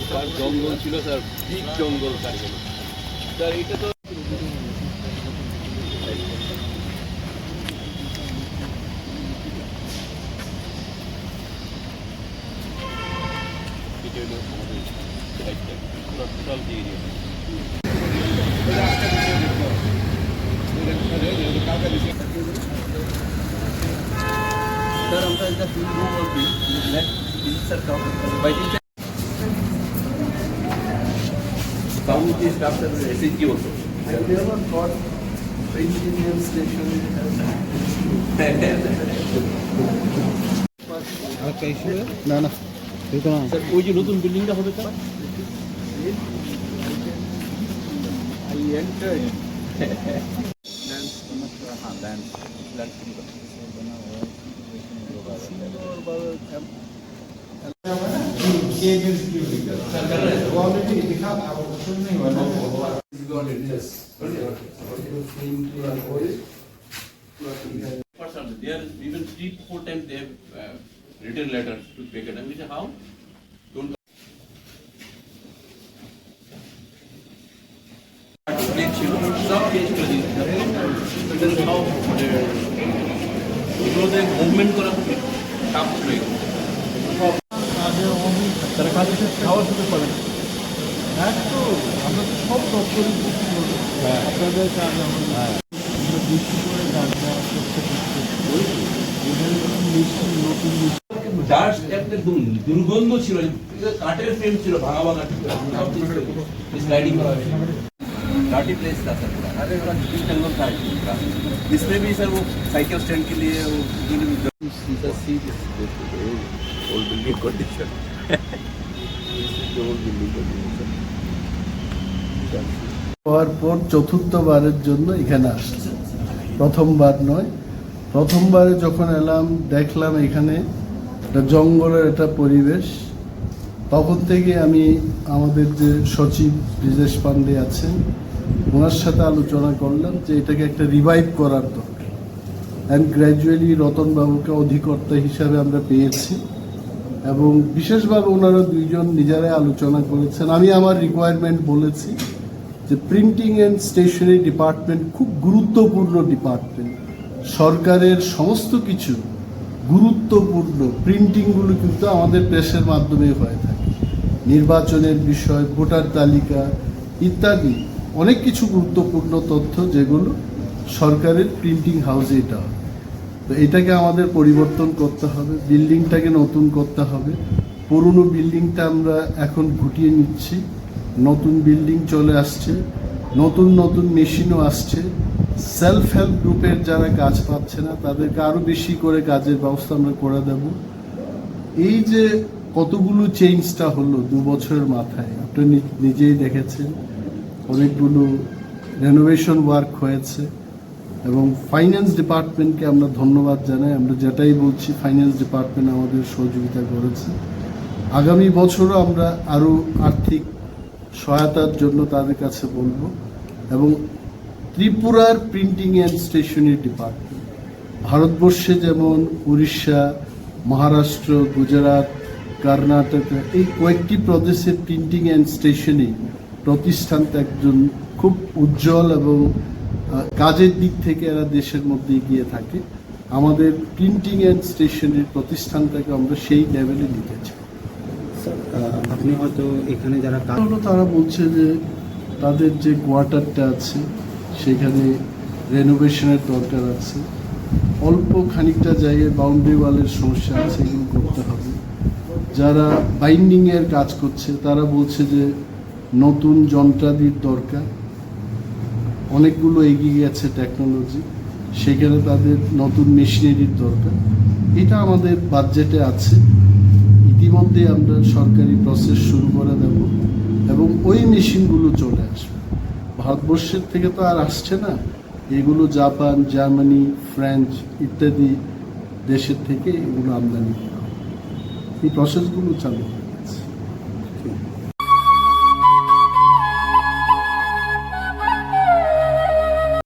Sir জঙ্গল ছিল sir, big জঙ্গল স্যার এটা তো টোটাল দিয়ে দিয়ে Sir, sometimes the field room will be let sir come by teacher. Community staff sir SHG also. I never thought printing and stationery has আর कैसे না না দেখো না স্যার ওই যে নতুন বিল্ডিংটা হবে sir I entered. There is even 3-4 times they have written letters to Beckett. And we say how? Don't সব চেঞ্জ করে দিয়েছে হাউ এগুলোতে মুভমেন্ট করা খুব টাফ হয়ে গেছে তারা কাজের সাথে খাওয়া শুরু করেন তো আমরা তো সব দপ্তরে আপনাদের কাজ আমরা বেশি করে কাজ দেওয়ার চেষ্টা করছি ডাস্ট একটা দুর্গন্ধ ছিল কাঠের ফ্রেম ছিল ভাঙা ভাঙা স্লাইডিং করা डार्टी प्लेस था सर अरे बड़ा बिग जंगल था इसमें भी सर वो साइकिल स्टैंड के लिए वो old building condition old building condition হওয়ার পর চতুর্থবারের জন্য এখানে আসছে প্রথমবার নয় প্রথমবারে যখন এলাম দেখলাম এখানে একটা জঙ্গলের একটা পরিবেশ তখন থেকে আমি আমাদের যে সচিব ব্রিজেশ পান্ডে আছেন ওনার সাথে আলোচনা করলাম যে এটাকে একটা রিভাইভ করার দরকার অ্যান্ড গ্র্যাজুয়ালি রতনবাবুকে অধিকর্তা হিসাবে আমরা পেয়েছি এবং বিশেষভাবে ওনারা দুইজন নিজেরাই আলোচনা করেছেন আমি আমার রিকোয়ারমেন্ট বলেছি যে প্রিন্টিং অ্যান্ড স্টেশনারি ডিপার্টমেন্ট খুব গুরুত্বপূর্ণ ডিপার্টমেন্ট সরকারের সমস্ত কিছু গুরুত্বপূর্ণ প্রিন্টিংগুলো কিন্তু আমাদের প্রেসের মাধ্যমে হয়ে থাকে নির্বাচনের বিষয় ভোটার তালিকা ইত্যাদি অনেক কিছু গুরুত্বপূর্ণ তথ্য যেগুলো সরকারের প্রিন্টিং হাউসে এটা হয় তো এটাকে আমাদের পরিবর্তন করতে হবে বিল্ডিংটাকে নতুন করতে হবে পুরনো বিল্ডিংটা আমরা এখন গুটিয়ে নিচ্ছি নতুন বিল্ডিং চলে আসছে নতুন নতুন মেশিনও আসছে সেলফ হেল্প গ্রুপের যারা কাজ পাচ্ছে না তাদেরকে আরও বেশি করে কাজের ব্যবস্থা আমরা করে দেব এই যে কতগুলো চেঞ্জটা হলো 2 বছরের মাথায় আপনি নিজেই দেখেছেন অনেকগুলো রেনোভেশন ওয়ার্ক হয়েছে এবং ফাইন্যান্স ডিপার্টমেন্টকে আমরা ধন্যবাদ জানাই আমরা যেটাই বলছি ফাইন্যান্স ডিপার্টমেন্ট আমাদের সহযোগিতা করেছে আগামী বছরও আমরা আরও আর্থিক সহায়তার জন্য তাদের কাছে বলবো এবং ত্রিপুরার প্রিন্টিং অ্যান্ড স্টেশনারি ডিপার্টমেন্ট ভারতবর্ষে যেমন উড়িষ্যা মহারাষ্ট্র গুজরাট কর্ণাটকা এই কয়েকটি প্রদেশের প্রিন্টিং অ্যান্ড স্টেশনারি প্রতিষ্ঠানটা একজন খুব উজ্জ্বল এবং কাজের দিক থেকে এরা দেশের মধ্যে এগিয়ে থাকে আমাদের প্রিন্টিং অ্যান্ড স্টেশনারি প্রতিষ্ঠানটাকে আমরা সেই লেভেলে নিতে চাই আপনি হয়তো এখানে যারা কাজ তারা বলছে যে তাদের যে কোয়ার্টারটা আছে সেখানে রেনোভেশনের দরকার আছে অল্প খানিকটা জায়গায় বাউন্ডারি ওয়ালের সমস্যা আছে এগুলো করতে হবে যারা বাইন্ডিংয়ের কাজ করছে তারা বলছে যে নতুন যন্ত্রাদির দরকার অনেকগুলো এগিয়ে গেছে টেকনোলজি সেখানে তাদের নতুন মেশিনারির দরকার এটা আমাদের বাজেটে আছে ইতিমধ্যে আমরা সরকারি প্রসেস শুরু করে দেব এবং ওই মেশিনগুলো চলে আসবে ভারতবর্ষের থেকে তো আর আসছে না এগুলো জাপান জার্মানি ফ্রান্স ইত্যাদি দেশের থেকে এগুলো আমদানি করা এই প্রসেসগুলো চালু